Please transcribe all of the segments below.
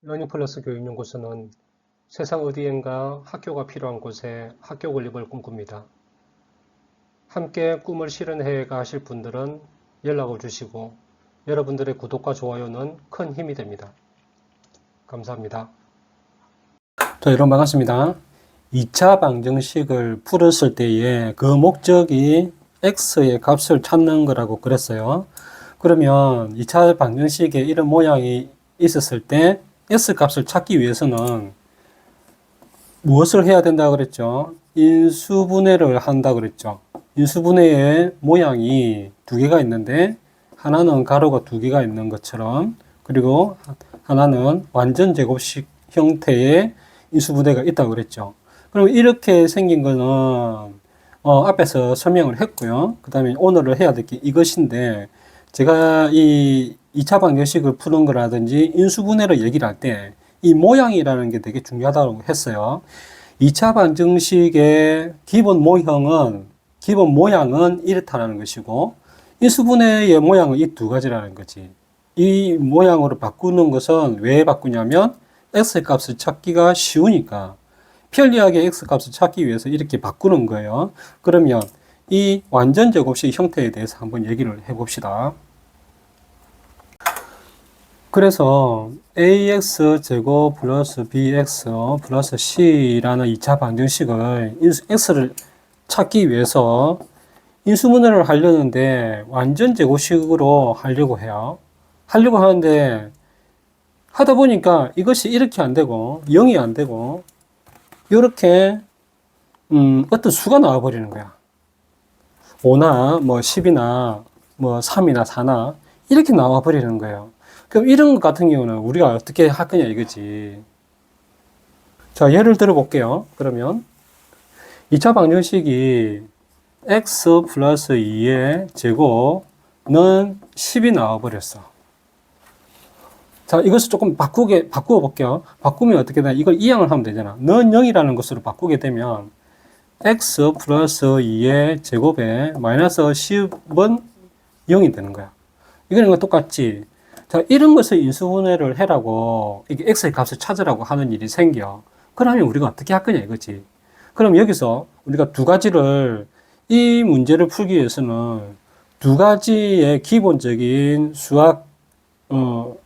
러닝플러스 교육연구소는 세상 어디엔가 학교가 필요한 곳에 학교 건립을 꿈꿉니다. 함께 꿈을 실현해가 하실 분들은 연락을 주시고 여러분들의 구독과 좋아요는 큰 힘이 됩니다. 감사합니다. 자, 여러분 반갑습니다. 2차 방정식을 풀었을 때에 그 목적이 x의 값을 찾는 거라고 그랬어요. 그러면 2차 방정식에 이런 모양이 있었을 때 s 값을 찾기 위해서는 무엇을 해야 된다고 그랬죠? 인수분해를 한다 그랬죠. 인수분해의 모양이 두 개가 있는데 하나는 가로가 두 개가 있는 것처럼, 그리고 하나는 완전 제곱식 형태의 인수분해가 있다고 그랬죠. 그럼 이렇게 생긴 거는 앞에서 설명을 했고요. 그 다음에 오늘을 해야 될 게 이것인데, 제가 이 2차 방정식을 푸는 거라든지 인수분해를 얘기를 할 때 이 모양이라는 게 되게 중요하다고 했어요. 2차 방정식의 기본 모양은 이렇다라는 것이고, 인수분해의 모양은 이 두 가지라는 거지. 이 모양으로 바꾸는 것은 왜 바꾸냐면 x 값을 찾기가 쉬우니까, 편리하게 x 값을 찾기 위해서 이렇게 바꾸는 거예요. 그러면 이 완전 제곱식 형태에 대해서 한번 얘기를 해봅시다. 그래서 ax 제곱 플러스 bx 플러스 c라는 2차 방정식을 x를 찾기 위해서 인수분해를 하려는데 완전 제곱식으로 하려고 해요. 하려고 하는데 하다 보니까 이것이 이렇게 안 되고 0이 안 되고 이렇게 어떤 수가 나와 버리는 거야. 5나 뭐 10이나 뭐 3이나 4나 이렇게 나와 버리는 거예요. 그럼 이런 것 같은 경우는 우리가 어떻게 할 거냐 이거지. 자, 예를 들어 볼게요. 그러면 2차 방정식이 x 플러스 2의 제곱은 10이 나와 버렸어. 자, 이것을 조금 바꾸어 볼게요. 바꾸면 어떻게 되나? 이걸 이항을 하면 되잖아. 는 0이라는 것으로 바꾸게 되면 x 플러스 2의 제곱에 마이너스 10은 0이 되는 거야. 이거는 똑같지. 자, 이런 것을 인수분해를 해라고, 이게 x의 값을 찾으라고 하는 일이 생겨. 그러면 우리가 어떻게 할 거냐 이거지. 그럼 여기서 우리가 두 가지를, 이 문제를 풀기 위해서는 두 가지의 기본적인 수학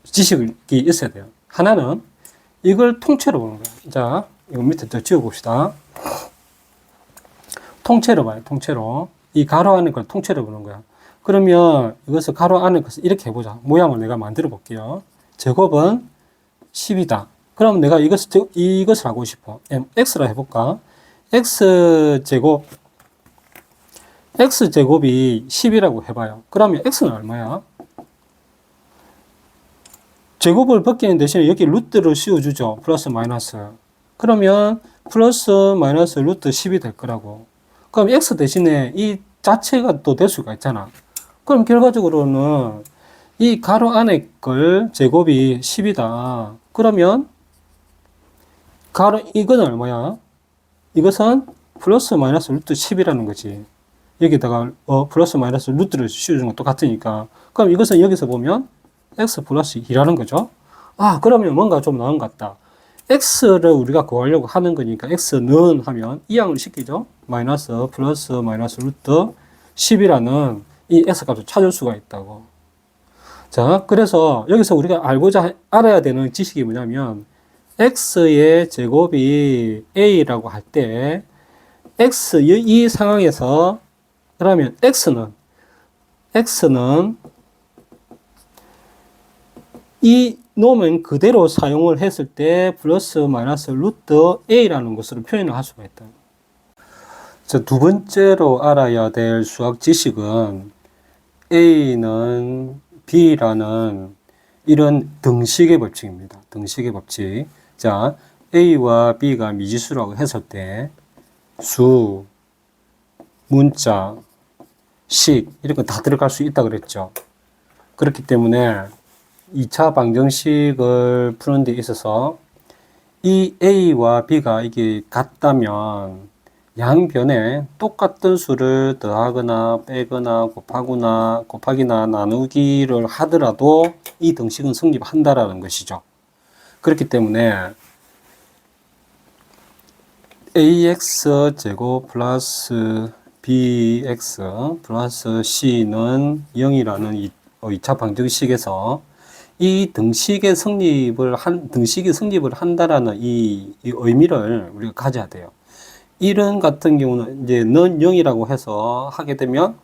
지식이 있어야 돼요. 하나는 이걸 통째로 보는 거야. 자, 이거 밑에 더 지워봅시다. 통째로 봐요. 통째로. 이 가로 안에 걸 통째로 보는 거야. 그러면 이것을 가로 안에 것을 이렇게 해보자. 모양을 내가 만들어 볼게요. 제곱은 10이다. 그럼 내가 이것을 하고 싶어. x라 해볼까? x제곱이 10이라고 해봐요. 그러면 x는 얼마야? 제곱을 벗기는 대신에 여기 루트를 씌워주죠. 플러스 마이너스. 그러면 플러스 마이너스 루트 10이 될 거라고. 그럼 x 대신에 이 자체가 또 될 수가 있잖아. 그럼 결과적으로는 이 가로 안에 걸 제곱이 10이다. 그러면 이건 얼마야? 이것은 플러스 마이너스 루트 10이라는 거지. 여기다가 플러스 마이너스 루트를 씌워주는 건 똑같으니까. 그럼 이것은 여기서 보면 x 플러스 2라는 거죠. 아, 그러면 뭔가 좀 나은 것 같다. x를 우리가 구하려고 하는 거니까 x는 하면 이항을 시키죠. 마이너스 플러스 마이너스 루트 10이라는 이 x값을 찾을 수가 있다고. 자, 그래서 여기서 우리가 알아야 되는 지식이 뭐냐면 x의 제곱이 a라고 할 때 이 상황에서 그러면 x는 이 노면 그대로 사용을 했을 때 플러스 마이너스 루트 a라는 것으로 표현을 할 수가 있다. 자, 두 번째로 알아야 될 수학 지식은 a는 b라는 이런 등식의 법칙입니다. 등식의 법칙. 자, a와 b가 미지수라고 했을 때 수, 문자, 식 이런 거 다 들어갈 수 있다 그랬죠. 그렇기 때문에 2차 방정식을 푸는 데 있어서 이 a와 b가 이게 같다면 양변에 똑같은 수를 더하거나 빼거나 곱하기나 나누기를 하더라도 이 등식은 성립한다라는 것이죠. 그렇기 때문에 ax 제곱 플러스 bx 플러스 c는 0이라는 이 2차 방정식에서 이 등식이 성립을 한다라는 이 의미를 우리가 가져야 돼요. 이런 같은 경우는 이제 는 0이라고 해서 하게 되면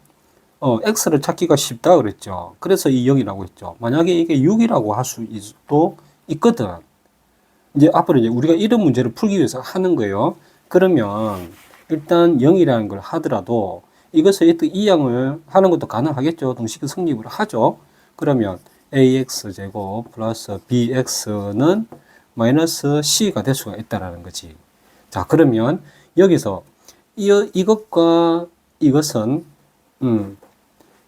x를 찾기가 쉽다 그랬죠. 그래서 이 0이라고 했죠. 만약에 이게 6이라고 할 수도 있거든. 이제 앞으로 이제 우리가 이런 문제를 풀기 위해서 하는 거예요. 그러면 일단 0이라는 걸 하더라도 이것을 이항을 하는 것도 가능하겠죠. 등식이 성립을 하죠. 그러면 ax 제곱 플러스 bx는 마이너스 c가 될 수가 있다라는 거지. 자, 그러면 여기서 이것과 이것은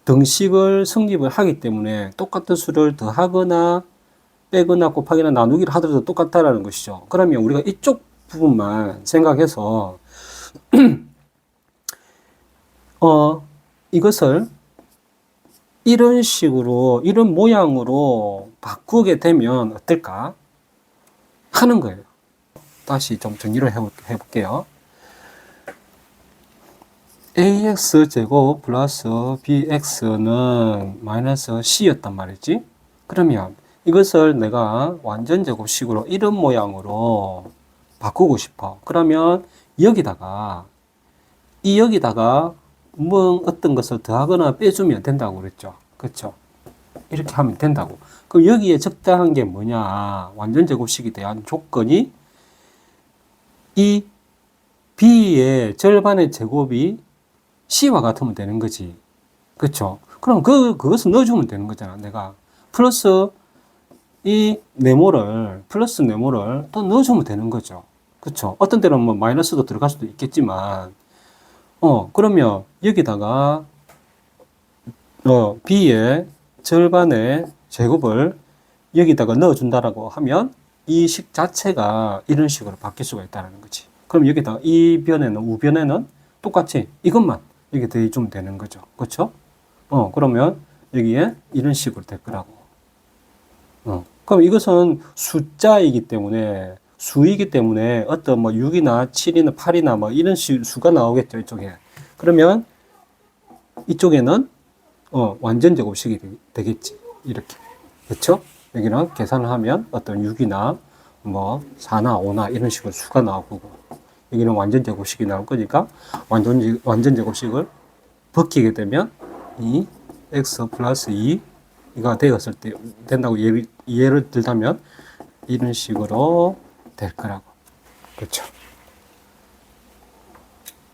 등식을 성립을 하기 때문에 똑같은 수를 더하거나 빼거나 곱하기나 나누기를 하더라도 똑같다라는 것이죠. 그러면 우리가 이쪽 부분만 생각해서 이것을 이런 식으로 이런 모양으로 바꾸게 되면 어떨까 하는 거예요. 다시 좀 정리를 해볼게요. ax 제곱 플러스 bx는 마이너스 c였단 말이지. 그러면 이것을 내가 완전 제곱식으로 이런 모양으로 바꾸고 싶어. 그러면 여기다가 뭐 어떤 것을 더하거나 빼주면 된다고 그랬죠. 그렇죠? 이렇게 하면 된다고. 그럼 여기에 적당한 게 뭐냐? 완전 제곱식에 대한 조건이 이 b의 절반의 제곱이 c와 같으면 되는 거지. 그렇죠? 그럼 그것을 넣어주면 되는 거잖아. 내가 플러스 플러스 네모를 또 넣어주면 되는 거죠. 그렇죠? 어떤 때는 뭐 마이너스도 들어갈 수도 있겠지만, 그러면 여기다가 b의 절반의 제곱을 여기다가 넣어준다라고 하면 이 식 자체가 이런 식으로 바뀔 수가 있다는 거지. 그럼 여기다가 이 변에는 우변에는 똑같이 이것만 여기 더해주면 되는 거죠. 그렇죠? 그러면 여기에 이런 식으로 될 거라고. 그럼 이것은 숫자이기 때문에 수이기 때문에 어떤 뭐 6이나 7이나 8이나 뭐 이런 수가 나오겠죠. 이쪽에. 그러면 이쪽에는 완전 제곱식이 되겠지. 이렇게. 그렇죠? 여기는 계산을 하면 어떤 6이나 뭐 4나 5나 이런 식으로 수가 나오고 여기는 완전 제곱식이 나올 거니까 완전 제곱식을 벗기게 되면 이 x 플러스 2가 되었을 때 된다고 예를 들자면 이런 식으로 될 거라고. 그렇죠?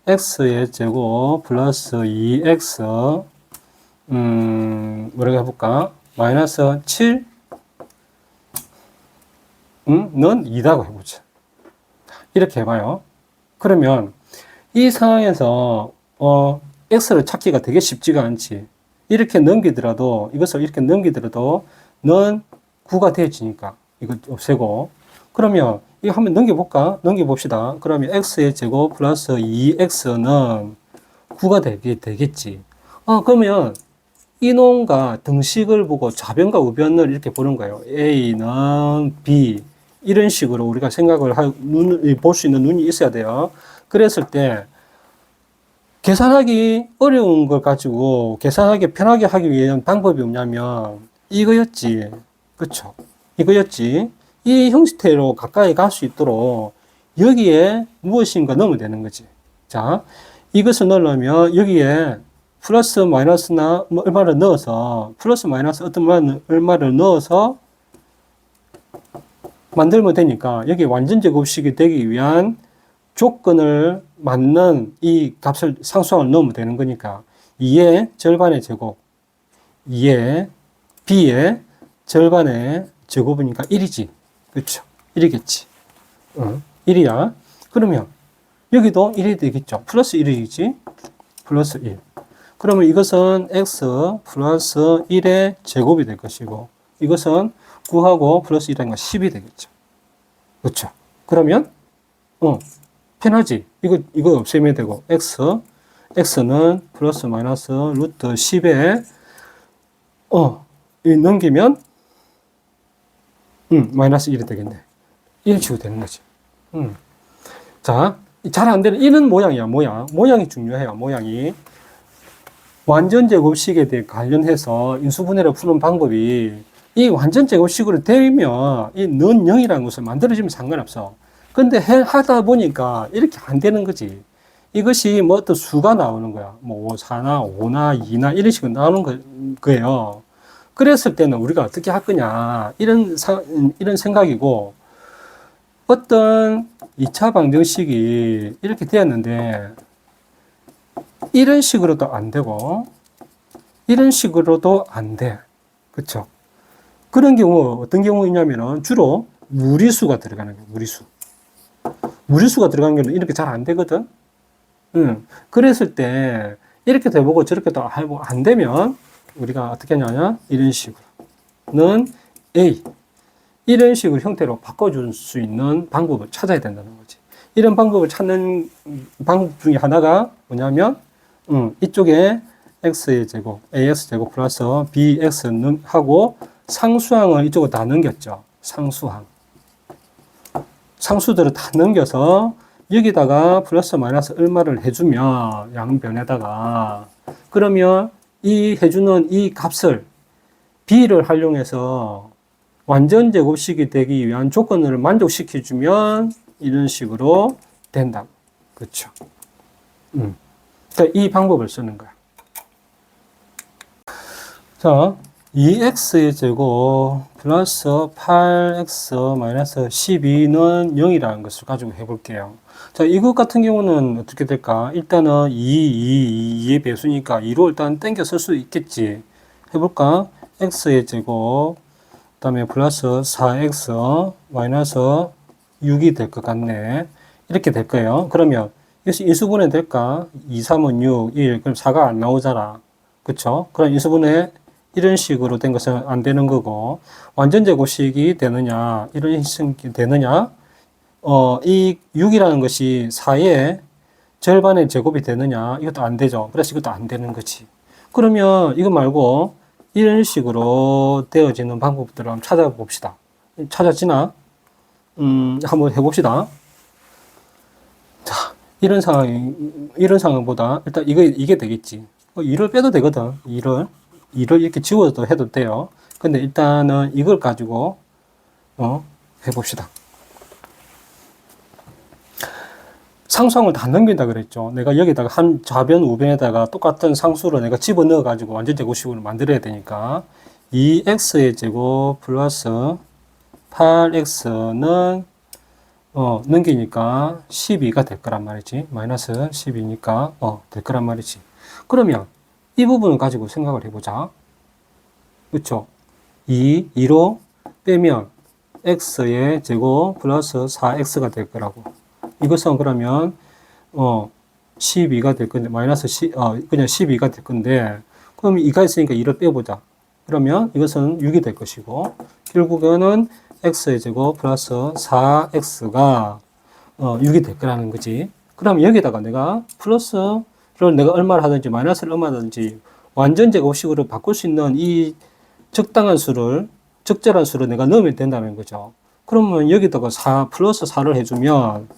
x의 제곱 플러스 2x 뭐라고 해볼까? 마이너스 7 는 2다고 해보자. 이렇게 해봐요. 그러면 이 상황에서 x를 찾기가 되게 쉽지가 않지. 이렇게 넘기더라도 이것을 이렇게 넘기더라도 는 9가 되어지니까 이거 없애고 그러면 이거 한번 넘겨봅시다. 그러면 x의 제곱 플러스 2x는 9가 되겠지. 그러면 이놈과 등식을 보고 좌변과 우변을 이렇게 보는 거예요. A는 B 이런 식으로 우리가 생각을 볼 수 있는 눈이 있어야 돼요. 그랬을 때 계산하기 어려운 걸 가지고 계산하기 편하게 하기 위한 방법이 없냐면 이거였지. 그쵸? 이거였지. 이 형태로 가까이 갈 수 있도록 여기에 무엇인가 넣으면 되는 거지. 자, 이것을 넣으려면 여기에 플러스 마이너스나 뭐 얼마를 넣어서 플러스 마이너스 어떤 얼마를 넣어서 만들면 되니까 여기 완전 제곱식이 되기 위한 조건을 맞는 이 값을 상수항을 넣으면 되는 거니까 2의 절반의 제곱 2의 b의 절반의 제곱이니까 1이지. 그렇죠? 1이겠지. 1이야. 그러면 여기도 1이 되겠죠. 플러스 1이지. 플러스 1. 그러면 이것은 x 플러스 1의 제곱이 될 것이고 이것은 9하고 플러스 1하니까 10이 되겠죠. 그렇죠? 그러면 편하지. 이거 없애면 되고 x는 플러스 마이너스 루트 10에 넘기면 마이너스 1이 되겠네. 이런 식으로 되는 거지. 자, 잘 안 되는, 이런 모양이야, 모양. 모양이 중요해요, 모양이. 완전 제곱식에 대해 관련해서 인수분해를 푸는 방법이 이 완전 제곱식으로 되면 이 는 0이라는 것을 만들어주면 상관없어. 근데 하다 보니까 이렇게 안 되는 거지. 이것이 뭐 어떤 수가 나오는 거야. 뭐 4나 5나 2나 이런 식으로 나오는 거예요. 그랬을 때는 우리가 어떻게 할 거냐. 이런 생각이고, 어떤 2차 방정식이 이렇게 되었는데, 이런 식으로도 안 되고, 이런 식으로도 안 돼. 그쵸? 그런 경우, 어떤 경우이냐면은 주로 무리수가 들어가는 거예요, 무리수. 무리수가 들어가는 경우는 이렇게 잘 안 되거든? 그랬을 때, 이렇게 돼보고 저렇게도 해보고 안 되면, 우리가 어떻게 하냐면, 이런 식으로는 A. 이런 식으로 형태로 바꿔줄 수 있는 방법을 찾아야 된다는 거지. 이런 방법을 찾는 방법 중에 하나가 뭐냐면, 이쪽에 x의 제곱, ax 제곱 플러스 bx는 하고 상수항을 이쪽으로 다 넘겼죠. 상수항. 상수들을 다 넘겨서 여기다가 플러스 마이너스 얼마를 해주면 양변에다가 그러면 이 해주는 이 값을 b를 활용해서 완전 제곱식이 되기 위한 조건을 만족시켜주면 이런 식으로 된다. 그렇죠? 이 방법을 쓰는 거야. 자, 2x의 제곱 플러스 8x 마이너스 12는 0이라는 것을 가지고 해볼게요. 자, 이것 같은 경우는 어떻게 될까? 일단은 2의 배수니까 2로 일단 땡겨 쓸 수 있겠지. 해볼까? x의 제곱, 그 다음에 플러스 4x 마이너스 6이 될 것 같네. 이렇게 될 거예요. 그러면 이것이 인수분해 될까? 2, 3은 6, 1. 그럼 4가 안 나오잖아. 그쵸? 그럼 인수분해 이런 식으로 된 것은 안 되는 거고, 완전 제곱식이 되느냐, 이런 식이 되느냐, 이 6이라는 것이 4의 절반의 제곱이 되느냐, 이것도 안 되죠. 그래서 이것도 안 되는 거지. 그러면 이거 말고 이런 식으로 되어지는 방법들을 한번 찾아봅시다. 찾아지나? 한번 해봅시다. 자, 이런 상황보다 일단 이게 되겠지. 2를 빼도 되거든. 2를 이렇게 지워도 해도 돼요. 근데 일단은 이걸 가지고 해봅시다. 상수항을 다 넘긴다 그랬죠. 내가 여기다가 한 좌변 우변에다가 똑같은 상수를 내가 집어넣어 가지고 완전 제곱식으로 만들어야 되니까 2x의 제곱 플러스 8x는 넘기니까 12가 될 거란 말이지. 마이너스 12니까 될 거란 말이지. 그러면 이 부분을 가지고 생각을 해보자. 그쵸? 2로 빼면 x의 제곱 플러스 4x가 될 거라고. 이것은 그러면 12가 될 건데 마이너스 그냥 12가 될 건데 그럼 2가 있으니까 2를 빼보자. 그러면 이것은 6이 될 것이고 결국에는 x의 제곱 플러스 4x가 6이 될 거라는 거지. 그럼 여기다가 내가 플러스를 내가 얼마를 하든지 마이너스를 얼마를 하든지 완전 제곱식으로 바꿀 수 있는 이 적당한 수를 적절한 수를 내가 넣으면 된다는 거죠. 그러면 여기다가 4 플러스 4를 해주면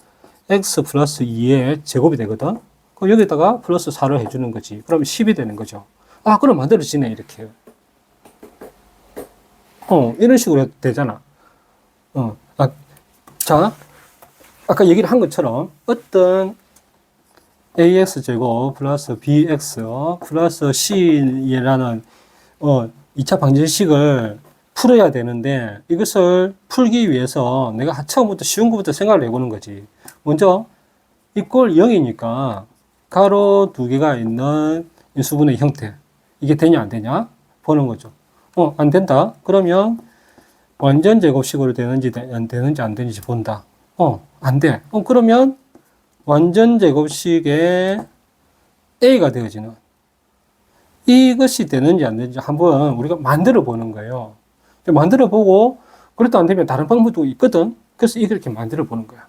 x 플러스 2의 제곱이 되거든. 그럼 여기다가 플러스 4를 해주는 거지. 그러면 10이 되는 거죠. 아, 그럼 만들어지네 이렇게. 이런 식으로 해도 되잖아. 자, 아까 얘기를 한 것처럼 어떤 ax 제곱 플러스 bx 플러스 c라는 2차 방정식을 풀어야 되는데 이것을 풀기 위해서 내가 처음부터 쉬운 것부터 생각을 해보는 거지. 먼저 이 꼴 0이니까 가로 두 개가 있는 인수분해 형태 이게 되냐 안 되냐 보는 거죠. 안 된다. 그러면 완전 제곱식으로 되는지 안 되는지 본다. 안 돼. 그러면 완전 제곱식의 a가 되어지는 이것이 되는지 안 되는지 한번 우리가 만들어 보는 거예요. 만들어 보고 그래도 안 되면 다른 방법도 있거든. 그래서 이렇게 만들어 보는 거야.